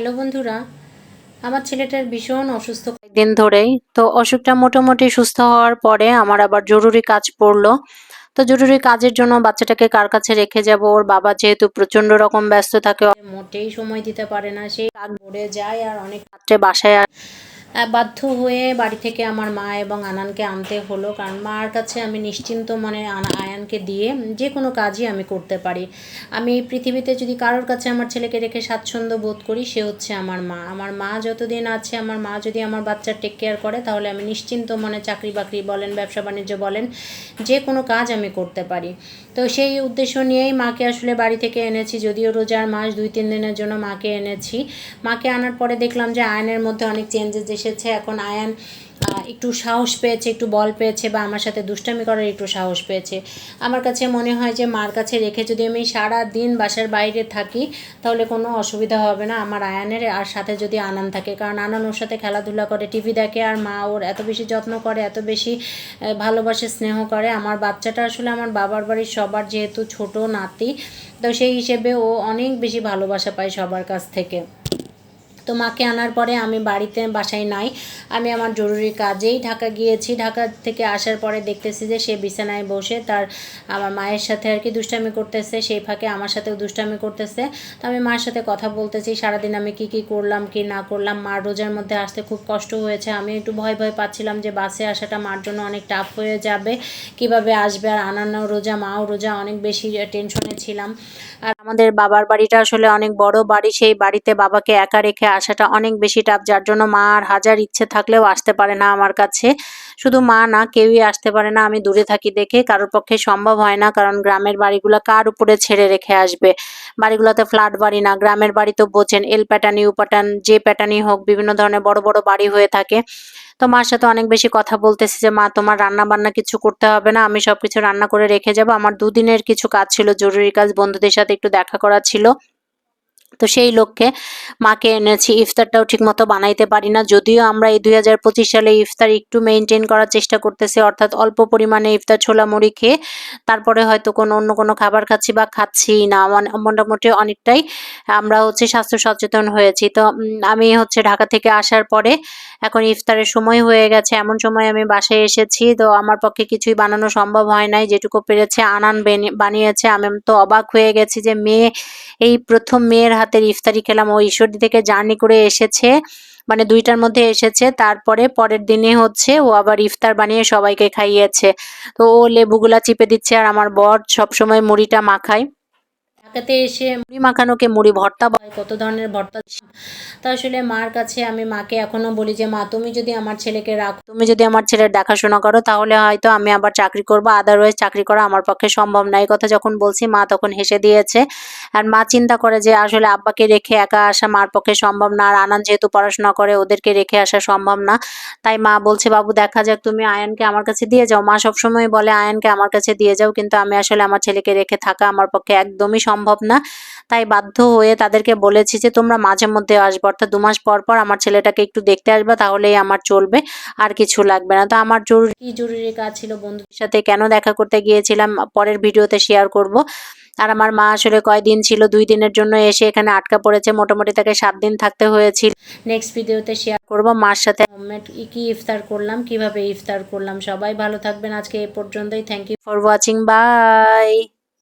Hello বন্ধুরা, আমার ছেলেটার ভীষণ অসুস্থ কয়েকদিন ধরেই। তো অসুখটা মোটামুটি সুস্থ হওয়ার পরে আমার আবার জরুরি কাজ পড়লো। তো জরুরি কাজের জন্য বাচ্চাটাকে কার কাছে রেখে যাব, ওর বাবা যেহেতু প্রচন্ড রকম ব্যস্ত থাকে, মোটেই সময় দিতে পারে না, সেই কাজ পড়ে যায় আর অনেক রাত্রে বাসায় বাধ্য হয়ে বাড়ি থেকে আমার মা এবং আনানকে আনতে হলো, কারণ মার কাছে আমি নিশ্চিন্ত মনে আয়ানকে দিয়ে যে কোনো কাজই আমি করতে পারি। আমি পৃথিবীতে যদি কারোর কাছে আমার ছেলেকে রেখে স্বাচ্ছন্দ্য বোধ করি, সে হচ্ছে আমার মা। আমার মা যতদিন আছে, আমার মা যদি আমার বাচ্চার টেক কেয়ার করে, তাহলে আমি নিশ্চিন্ত মনে চাকরি বাকরি বলেন, ব্যবসা বাণিজ্য বলেন, যে কোনো কাজ আমি করতে পারি। তো সেই উদ্দেশ্য নিয়েই মাকে আসলে বাড়ি থেকে এনেছি, যদিও রোজার মাস 2-3 দিনের জন্য মাকে এনেছি। মাকে আনার পরে দেখলাম যে আয়ানের মধ্যে অনেক চেঞ্জেস এসেছে। এখন আয়ান একটু সাহস পেয়েছে, একটু বল পেয়েছে, বা আমার সাথে দুষ্টামি করার একটু সাহস পেয়েছে। আমার কাছে মনে হয় যে মার কাছে রেখে যদি আমি সারা দিন বাসার বাইরে থাকি, তাহলে কোনো অসুবিধা হবে না আমার আয়ানের। আর সাথে যদি আনান থাকে, কারণ আনান ওর সাথে খেলাধুলা করে, টিভি দেখে, আর মা ওর এত বেশি যত্ন করে, এত বেশি ভালোবাসে, স্নেহ করে। আমার বাচ্চাটা আসলে আমার বাবার বাড়ির সবার যেহেতু ছোট নাতি, তো সেই হিসেবে ও অনেক বেশি ভালোবাসা পায় সবার কাছ থেকে। তো মাকে আনার পরে আমি বাসায় নাই, আমি আমার জরুরি কাজেই ঢাকা গিয়েছি। ঢাকা থেকে আসার পরে দেখতেছি যে সে বিছানায় বসে তার আমার মায়ের সাথে আর কি দুষ্টামি করতেছে, সেই ফাঁকে আমার সাথেও দুষ্টামি করতেছে। তো আমি মার সাথে কথা বলতেছি, সারাদিন আমি কি করলাম কি না করলাম। মার রোজার মধ্যে আসতে খুব কষ্ট হয়েছে, আমি একটু ভয় পাচ্ছিলাম যে বাসে আসাটা মার জন্য অনেক টাফ হয়ে যাবে, কিভাবে আসবে। আর আনান্নাও রোজা, মাও রোজা, অনেক বেশি টেনশনে ছিলাম। আর আমাদের বাবার বাড়িটা আসলে অনেক বড় বাড়ি, সেই বাড়িতে বাবাকে একা রেখে আসাটা অনেক বেশি টাফ, যার জন্য মা আর হাজার ইচ্ছে থাকলেও আসতে পারে না আমার কাছে। শুধু মা না, কেউই আসতে পারে না, আমি দূরে থাকি দেখে। কারোর পক্ষে সম্ভব হয় না, কারণ গ্রামের বাড়িগুলো কার উপরে ছেড়ে রেখে আসবে। বাড়িগুলোতে ফ্ল্যাট বাড়ি না, গ্রামের বাড়ি তো বোঝেন, এল প্যাটার্ন, ইউ প্যাটার্ন, যে প্যাটার্নই হোক, বিভিন্ন ধরনের বড় বড় বাড়ি হয়ে থাকে। তো মার সাথে অনেক বেশি কথা বলতেছি যে মা, তোমার রান্না বান্না কিছু করতে হবে না, আমি সবকিছু রান্না করে রেখে যাব। আমার 2 দিনের কিছু কাজ ছিল, জরুরি কাজ, বন্ধুদের সাথে একটু দেখা করা ছিল। তো সেই লক্ষ্যে মাকে এনেছি। ইফতারটাও ঠিকমতো বানাইতে পারি না, যদিও আমরা এই 2025 সালে ইফতার একটু মেনটেন করার চেষ্টা করতেছি, অর্থাৎ অল্প পরিমাণে ইফতার ছোলা মুড়ি খেয়ে তারপরে হয়তো অন্য কোনো খাবার খাচ্ছি বা খাচ্ছি না। মোটামুটি অনেকটাই আমরা স্বাস্থ্য সচেতন হয়েছি। তো আমি ঢাকা থেকে আসার পরে এখন ইফতারের সময় হয়ে গেছে, এমন সময় আমি বাসায় এসেছি। তো আমার পক্ষে কিছুই বানানো সম্ভব হয় নাই, যেটুকু পেরেছে আনান বানিয়েছে। আমি তো অবাক হয়ে গেছি যে এই প্রথম মেয়ের হাতের ইফতারি খেলাম। ও ঈশ্বরদী থেকে জার্নি করে এসেছে, মানে 2টার মধ্যে এসেছে, তারপরে পরের দিনে ও আবার ইফতার বানিয়ে সবাইকে খাইয়েছে। তো ও লেবুগুলা চিপে দিচ্ছে, আর আমার বর সবসময় মুড়িটা মাখায়। ঢাকাতে এসে মুড়ি মাখানোকে মুড়ি ভর্তা বলে, কত ধরনের ভর্তা। তো আসলে মার কাছে আমি মাকে এখনো বলি যে মা, তুমি যদি আমার ছেলেকে রাখো, তুমি যদি আমার ছেলের দেখাশোনা করো, তাহলে হয়তো আমি আবার চাকরি করবো, আদারওয়াইজ চাকরি করা আমার পক্ষে সম্ভব না। এই কথা যখন বলছি, মা তখন হেসে দিয়েছে। আর মা চিন্তা করে যে আসলে আব্বাকে রেখে একা আসা মার পক্ষে সম্ভব না, আর আনান যেহেতু পড়াশোনা করে, ওদেরকে রেখে আসা সম্ভব না। তাই মা বলছে, বাবু দেখা যাক, তুমি আয়ানকে আমার কাছে দিয়ে যাও। মা সবসময় বলে আয়ানকে আমার কাছে দিয়ে যাও, কিন্তু আমি আসলে আমার ছেলেকে রেখে থাকা আমার পক্ষে একদমই সম্ভব না। তাই বাধ্য হয়ে তাদেরকে বলেছি যে তোমরা মাঝে মধ্যে আসবে, অর্থাৎ 2 মাস পর পর আমার ছেলেটাকে একটু দেখতে আসবে, তাহলেই আমার চলবে, আর কিছু লাগবে না। তো আমার জরুরি কাজ ছিল, বন্ধুদের সাথে কেন দেখা করতে গিয়েছিলাম পরের ভিডিওতে শেয়ার করব। আর আমার মা আসলে কয়দিন ছিল, 2 দিনের জন্য এসে এখানে আটকা পড়েছে, মোটামুটি তাকে 7 দিন থাকতে হয়েছিল। নেক্সট ভিডিওতে শেয়ার করব মার সাথে হোমমেড কি ইফতার করলাম, কিভাবে ইফতার করলাম। সবাই ভালো থাকবেন, আজকে এ পর্যন্তই। Thank you for watching, by.